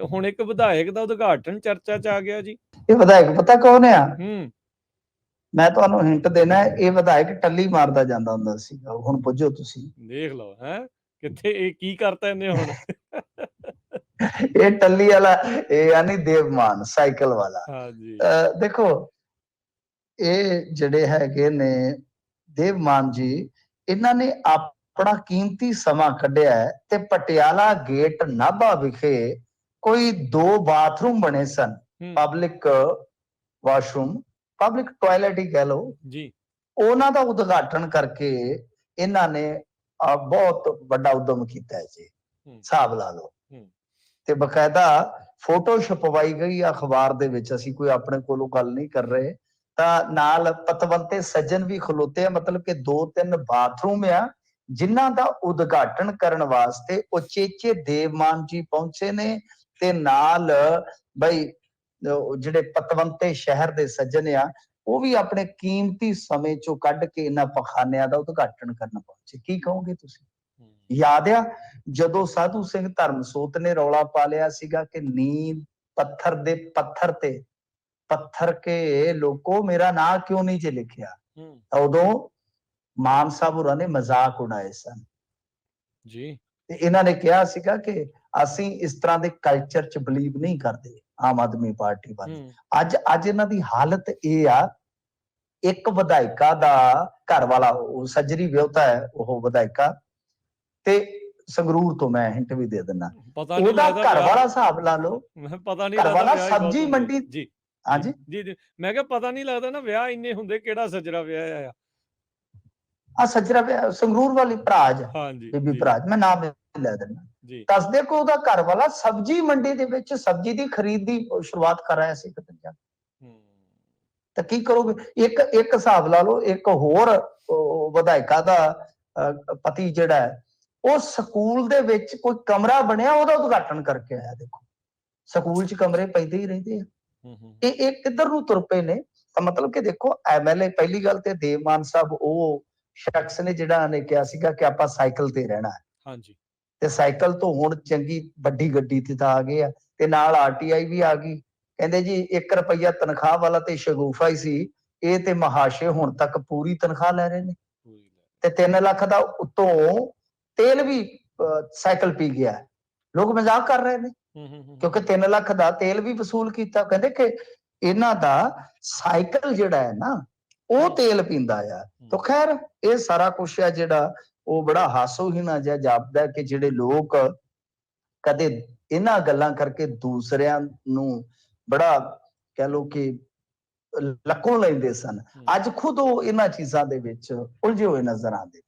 ਹੁਣ ਇੱਕ ਵਿਧਾਇਕ ਦਾ ਉਦਘਾਟਨ ਚਰਚਾ 'ਚ ਆ ਗਿਆ ਜੀ। ਇਹ ਵਿਧਾਇਕ ਪਤਾ ਕੌਣ ਆ? ਮੈਂ ਤੁਹਾਨੂੰ ਹਿੰਟ ਦੇਣਾ, ਇਹ ਵਿਧਾਇਕ ਟੱਲੀ ਮਾਰਦਾ ਜਾਂਦਾ ਹੁੰਦਾ ਸੀਗਾ। ਹੁਣ ਪੁੱਛੋ ਤੁਸੀਂ, ਦੇਖ ਲਓ ਹੈ ਕਿੱਥੇ ਇਹ ਕੀ ਕਰਤਾ ਇਹਨੇ ਹੁਣ। ਇਹ ਟੱਲੀ ਵਾਲਾ, ਇਹ ਯਾਨੀ ਦੇਵਮਾਨ ਸਾਈਕਲ ਵਾਲਾ। ਹਾਂਜੀ ਦੇਖੋ ਇਹ ਜਿਹੜੇ ਹੈਗੇ ਨੇ ਦੇਵਮਾਨ ਜੀ, ਇਹਨਾਂ ਨੇ ਆਪਣਾ ਕੀਮਤੀ ਸਮਾਂ ਕੱਢਿਆ ਹੈ ਤੇ ਪਟਿਆਲਾ ਗੇਟ ਨਾਭਾ ਵਿਖੇ ਕੋਈ 2 ਬਾਥਰੂਮ ਬਣੇ ਸਨ, ਪਬਲਿਕ ਵਾਸ਼ਰੂਮ, ਪਬਲਿਕ ਟਾਇਲਟ ਹੀ ਕਹਿ ਲਓ ਜੀ, ਉਹਨਾਂ ਦਾ ਉਦਘਾਟਨ ਕਰਕੇ ਇਹਨਾਂ ਨੇ ਬਹੁਤ ਵੱਡਾ ਉਦਮ ਕੀਤਾ ਹੈ ਜੀ। ਹਿਸਾਬ ਲਾ ਲਓ। ਤੇ ਬਕਾਇਦਾ ਫੋਟੋ ਛਪਵਾਈ ਗਈ ਅਖਬਾਰ ਦੇ ਵਿੱਚ। ਅਸੀਂ ਕੋਈ ਆਪਣੇ ਕੋਲੋਂ ਗੱਲ ਨਹੀਂ ਕਰ ਰਹੇ। ਤਾਂ ਨਾਲ ਪਤਵੰਤੇ ਸੱਜਣ ਵੀ ਖਲੋਤੇ ਆ, ਮਤਲਬ ਕਿ 2-3 ਬਾਥਰੂਮ ਆ ਜਿਨ੍ਹਾਂ ਦਾ ਉਦਘਾਟਨ ਕਰਨ ਵਾਸਤੇ ਉਚੇਚੇ ਦੇਵਮਾਨ ਜੀ ਪਹੁੰਚੇ ਨੇ। ਤੇ ਨਾਲ ਬਈ ਜਿਹੜੇ ਪਤਵੰਤੇ ਸ਼ਹਿਰ ਦੇ ਸੱਜਣ ਆ, ਉਹ ਵੀ ਆਪਣੇ ਕੀਮਤੀ ਸਮੇਂ ਚੋਂ ਕੱਢ ਕੇ ਇਹਨਾਂ ਪਖਾਨਿਆਂ ਦਾ ਉਦਘਾਟਨ ਕਰਨ ਪਹੁੰਚੇ। ਕੀ ਕਹੋਗੇ ਤੁਸੀਂ? ਯਾਦ ਆ ਜਦੋਂ ਸਾਧੂ ਸਿੰਘ ਧਰਮਸੋਤ ਨੇ ਰੌਲਾ ਪਾ ਲਿਆ ਸੀਗਾ ਕਿ ਨੀਂਹ ਪੱਥਰ ਦੇ ਪੱਥਰ ਤੇ ਪੱਥਰ ਕੇ ਲੋਕੋ ਮੇਰਾ ਨਾਂ ਕਿਉਂ ਨਹੀਂ ਜੇ ਲਿਖਿਆ, ਤਾਂ ਉਦੋਂ ਮਾਨ ਸਾਹਿਬ ਹੋਰਾਂ ਨੇ ਮਜ਼ਾਕ ਉਡਾਏ ਸਨ ਜੀ। ਤੇ ਇਹਨਾਂ ਨੇ ਕਿਹਾ ਸੀਗਾ ਕਿ ਅਸੀਂ ਇਸ ਤਰ੍ਹਾਂ ਦੇ ਕਲਚਰ ਚ ਬਲੀਵ ਨਹੀਂ ਕਰਦੇ, ਆਮ ਆਦਮੀ ਪਾਰਟੀ ਵਾਲੇ। ਅੱਜ ਇਹਨਾਂ ਦੀ ਹਾਲਤ ਇਹ ਆ, ਇੱਕ ਵਿਧਾਇਕਾ ਦਾ ਘਰ ਵਾਲਾ, ਉਹ ਸੱਜਰੀ ਵਿਆਹੁਤਾ ਹੈ ਉਹ ਵਿਧਾਇਕਾ, ਤੇ ਸੰਗਰੂਰ ਤੋਂ, ਮੈਂ ਹਿੰਟ ਵੀ ਦੇ ਦਿੰਦਾ, ਉਹਦਾ ਘਰ ਵਾਲਾ ਹਿਸਾਬ ਲਾ ਲਓ, ਪਤਾ ਨਹੀਂ ਘਰ ਵਾਲਾ ਸਬਜ਼ੀ ਮੰਡੀ ਜੀ। ਹਾਂਜੀ ਜੀ, ਮੈਂ ਕਿਹਾ ਪਤਾ ਨਹੀਂ ਲੱਗਦਾ ਨਾ ਵਿਆਹ ਇੰਨੇ ਹੁੰਦੇ, ਕਿਹੜਾ ਸੱਜਰਾ ਵਿਆਹ ਆ ਸੱਜਰਾ ਵਿਆਹ ਸੰਗਰੂਰ ਵਾਲੀ ਭਰਾਜ, ਬੀਬੀ ਭਰਾਜ, ਮੈਂ ਨਾਮ ਲੈ ਦਿੰਦਾ। ਦੱਸਦੇ ਕਿ ਉਹਦਾ ਘਰ ਵਾਲਾ ਸਬਜ਼ੀ ਮੰਡੀ ਦੇ ਵਿੱਚ ਸਬਜ਼ੀ ਦੀ ਖਰੀਦ ਦੀ ਸ਼ੁਰੂਆਤ ਕਰ ਰਿਹਾ ਸੀ। ਤਾਂ ਕੀ ਕਰੋਗੇ? ਇੱਕ ਹਿਸਾਬ ਲਾ ਲਓ, ਇੱਕ ਹੋਰ ਵਿਧਾਇਕਾ ਦਾ ਪਤੀ ਜਿਹੜਾ ਹੈ, ਉਹ ਸਕੂਲ ਦੇ ਵਿੱਚ ਕੋਈ ਕਮਰਾ ਬਣਿਆ, ਉਹਦਾ ਉਦਘਾਟਨ ਕਰਕੇ ਆਇਆ। ਦੇਖੋ ਸਕੂਲ 'ਚ ਕਮਰੇ ਪੈਂਦੇ ਹੀ ਰਹਿੰਦੇ ਆ। ਇਹ ਕਿੱਧਰ ਨੂੰ ਤੁਰ ਪਏ ਨੇ? ਤਾਂ ਮਤਲਬ ਕਿ ਦੇਖੋ MLA, ਪਹਿਲੀ ਗੱਲ ਤੇ ਦੇਵਮਾਨ ਸਾਹਿਬ ਉਹ ਸ਼ਖਸ ਨੇ ਜਿਹੜਾ ਨੇ ਕਿਹਾ ਸੀਗਾ ਕਿ ਆਪਾਂ ਸਾਈਕਲ ਤੇ ਰਹਿਣਾ ਹੈ। ਹਾਂਜੀ। ਤੇ ਸਾਈਕਲ ਤੋਂ ਹੁਣ ਚੰਗੀ ਵੱਡੀ ਗੱਡੀ ਤੇ ਤਾਂ ਆ ਗਏ ਆ, ਤੇ ਨਾਲ RTI ਵੀ ਆ ਗਈ। ਕਹਿੰਦੇ ਜੀ 1 ਰੁਪਈਆ ਤਨਖਾਹ ਵਾਲਾ ਤੇ ਸ਼ਗੂਫਾ ਹੀ ਸੀ, ਇਹ ਤੇ ਮਹਾਸ਼ੇ ਹੁਣ ਤੱਕ ਪੂਰੀ ਤਨਖਾਹ ਲੈ ਰਹੇ ਨੇ। ਤੇ 3 ਲੱਖ ਦਾ ਉੱਤੋਂ ਤੇਲ ਵੀ ਸਾਈਕਲ ਪੀ ਗਿਆ। ਲੋਕ ਮਜ਼ਾਕ ਕਰ ਰਹੇ ਨੇ ਕਿਉਂਕਿ 3 ਲੱਖ ਦਾ ਤੇਲ ਵੀ ਵਸੂਲ ਕੀਤਾ। ਕਹਿੰਦੇ ਕਿ ਇਹਨਾਂ ਦਾ ਸਾਈਕਲ ਜਿਹੜਾ ਹੈ ਨਾ, ਉਹ ਤੇਲ ਪੀਂਦਾ ਆ। ਤਾਂ ਖੈਰ ਇਹ ਸਾਰਾ ਕੁਛ ਆ ਜਿਹੜਾ ਉਹ ਬੜਾ ਹਾਸੋਹੀਣਾ ਜਿਹਾ ਜਾਪਦਾ ਕਿ ਜਿਹੜੇ ਲੋਕ ਕਦੇ ਇਹਨਾਂ ਗੱਲਾਂ ਕਰਕੇ ਦੂਸਰਿਆਂ ਨੂੰ ਬੜਾ ਕਹਿ ਲਓ ਕਿ ਲੱਕੋਂ ਲੈਂਦੇ ਸਨ, ਅੱਜ ਖੁਦ ਉਹ ਇਹਨਾਂ ਚੀਜ਼ਾਂ ਦੇ ਵਿੱਚ ਉਲਝੇ ਹੋਏ ਨਜ਼ਰ ਆਉਂਦੇ।